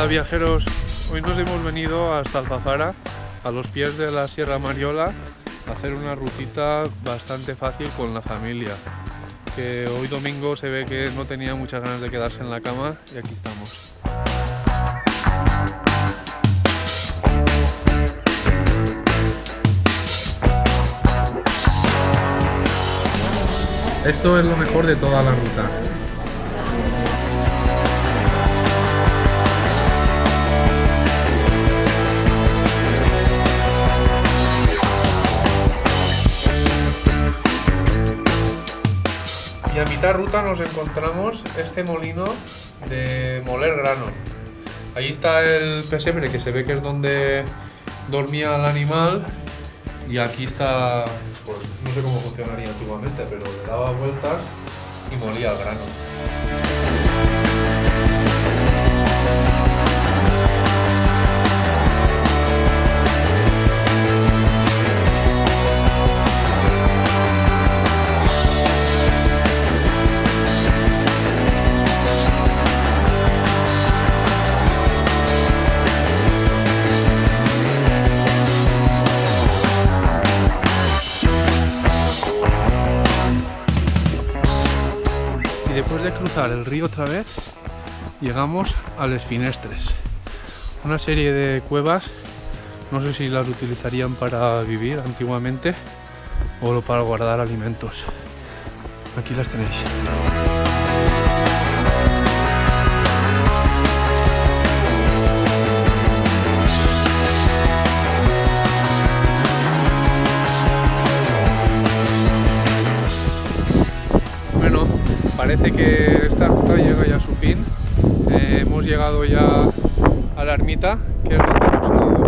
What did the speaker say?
Hola viajeros, hoy nos hemos venido hasta Alfafara, a los pies de la Sierra Mariola, a hacer una rutita bastante fácil con la familia, que hoy domingo se ve que no tenía muchas ganas de quedarse en la cama y aquí estamos. Esto es lo mejor de toda la ruta. Y a mitad ruta nos encontramos este molino de moler grano. Ahí está el pesebre, que se ve que es donde dormía el animal, y aquí está, pues no sé cómo funcionaría antiguamente, pero le daba vueltas y molía el grano. Y después de cruzar el río otra vez, llegamos a Les Finestres, una serie de cuevas. No sé si las utilizarían para vivir antiguamente o para guardar alimentos. Aquí las tenéis. Bueno, parece que esta ruta llega ya a su fin. Hemos llegado ya a la ermita, que es donde hemos salido